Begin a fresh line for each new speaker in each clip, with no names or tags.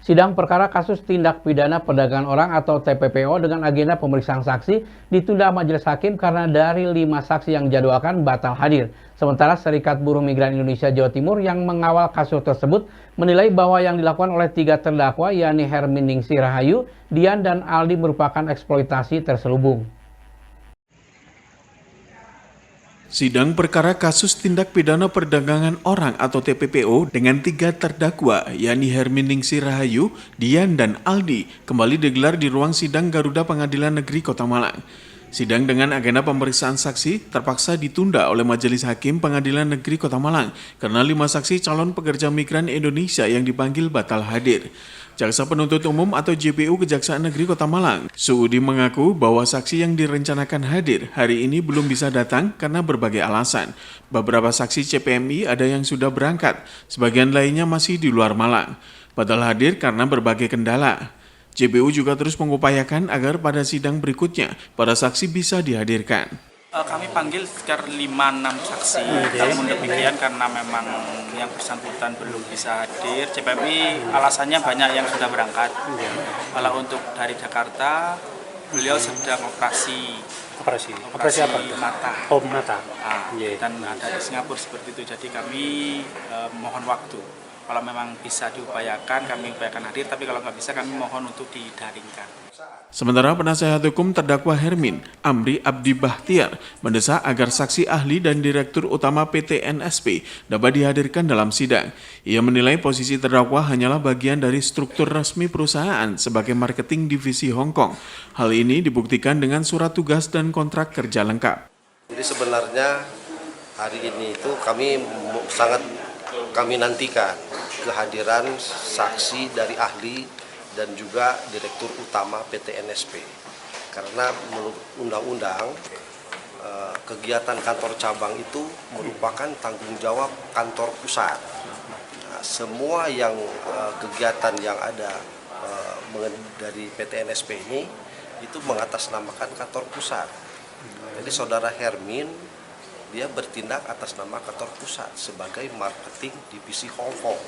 Sidang perkara kasus tindak pidana perdagangan orang atau TPPO dengan agenda pemeriksaan saksi ditunda majelis hakim karena dari 5 saksi yang dijadwalkan batal hadir. Sementara Serikat Buruh Migran Indonesia Jawa Timur yang mengawal kasus tersebut menilai bahwa yang dilakukan oleh 3 terdakwa yakni Hermin Ningsih Rahayu, Dian, dan Aldi merupakan eksploitasi terselubung.
Sidang perkara kasus tindak pidana perdagangan orang atau TPPO dengan 3 terdakwa, yakni Hermin Ningsih Rahayu, Dian, dan Aldi, kembali digelar di ruang sidang Garuda Pengadilan Negeri Kota Malang. Sidang dengan agenda pemeriksaan saksi terpaksa ditunda oleh Majelis Hakim Pengadilan Negeri Kota Malang karena 5 saksi calon pekerja migran Indonesia yang dipanggil batal hadir. Jaksa Penuntut Umum atau JPU Kejaksaan Negeri Kota Malang, Suudi, mengaku bahwa saksi yang direncanakan hadir hari ini belum bisa datang karena berbagai alasan. Beberapa saksi CPMI ada yang sudah berangkat, sebagian lainnya masih di luar Malang. Batal hadir karena berbagai kendala. JPU juga terus mengupayakan agar pada sidang berikutnya para saksi bisa dihadirkan.
Kami panggil sekitar 5-6 saksi, namun demikian karena memang yang bersangkutan belum bisa hadir, CPMI alasannya banyak yang sudah berangkat. Kalau untuk dari Jakarta, beliau sedang operasi apa? Mata.
Mata.
Dan ada di Singapura seperti itu, jadi kami mohon waktu. Kalau memang bisa diupayakan, kami upayakan hadir, tapi kalau nggak bisa, kami mohon untuk didaringkan.
Sementara penasehat hukum terdakwa Hermin, Amri Abdi Bahtiar, mendesak agar saksi ahli dan Direktur Utama PT NSP dapat dihadirkan dalam sidang. Ia menilai posisi terdakwa hanyalah bagian dari struktur resmi perusahaan sebagai marketing divisi Hong Kong. Hal ini dibuktikan dengan surat tugas dan kontrak kerja lengkap.
Jadi sebenarnya hari ini itu kami nantikan kehadiran saksi dari ahli dan juga Direktur Utama PT NSP. Karena menurut undang-undang, kegiatan kantor cabang itu merupakan tanggung jawab kantor pusat. Nah, semua yang kegiatan yang ada dari PT NSP ini itu mengatasnamakan kantor pusat. Jadi saudara Hermin, dia bertindak atas nama kantor pusat sebagai marketing divisi Hong Kong.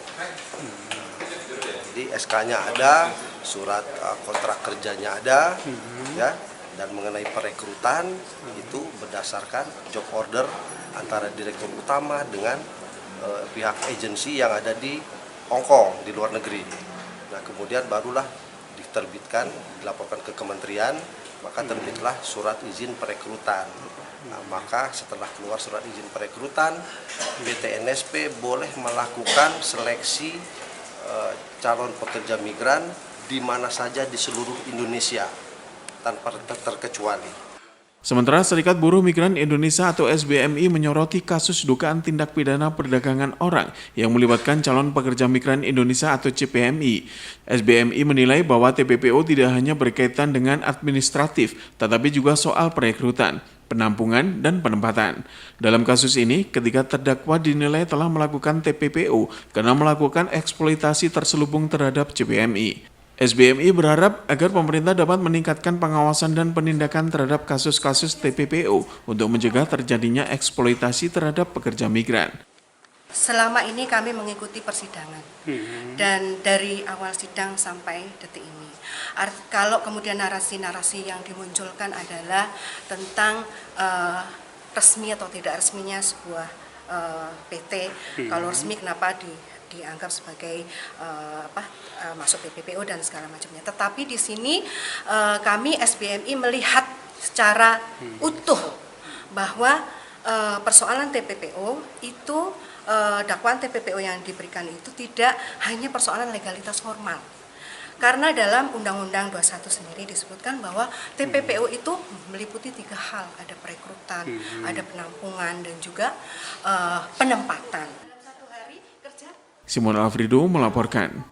Jadi SK-nya ada, surat kontrak kerjanya ada, ya, dan mengenai perekrutan itu berdasarkan job order antara Direktur Utama dengan pihak agensi yang ada di Hong Kong, di luar negeri. Nah, kemudian barulah diterbitkan, dilaporkan ke kementerian, maka terbitlah surat izin perekrutan. Nah, maka setelah keluar surat izin perekrutan, PT NSP boleh melakukan seleksi calon pekerja migran di mana saja di seluruh Indonesia tanpa terkecuali.
Sementara Serikat Buruh Migran Indonesia atau SBMI menyoroti kasus dugaan tindak pidana perdagangan orang yang melibatkan calon pekerja migran Indonesia atau CPMI. SBMI menilai bahwa TPPO tidak hanya berkaitan dengan administratif, tetapi juga soal perekrutan, penampungan, dan penempatan. Dalam kasus ini, ketiga terdakwa dinilai telah melakukan TPPO karena melakukan eksploitasi terselubung terhadap CPMI. SBMI berharap agar pemerintah dapat meningkatkan pengawasan dan penindakan terhadap kasus-kasus TPPO untuk mencegah terjadinya eksploitasi terhadap pekerja migran.
Selama ini kami mengikuti persidangan dan dari awal sidang sampai detik ini. Kalau kemudian narasi-narasi yang dimunculkan adalah tentang resmi atau tidak resminya sebuah PT, kalau resmi kenapa dianggap sebagai masuk TPPO dan segala macamnya. Tetapi di sini kami SBMI melihat secara utuh bahwa persoalan TPPO itu dakwaan TPPO yang diberikan itu tidak hanya persoalan legalitas formal. Karena dalam Undang-Undang 21 sendiri disebutkan bahwa TPPO itu meliputi 3 hal, ada perekrutan, ada penampungan, dan juga penempatan.
Simon Alfredo melaporkan.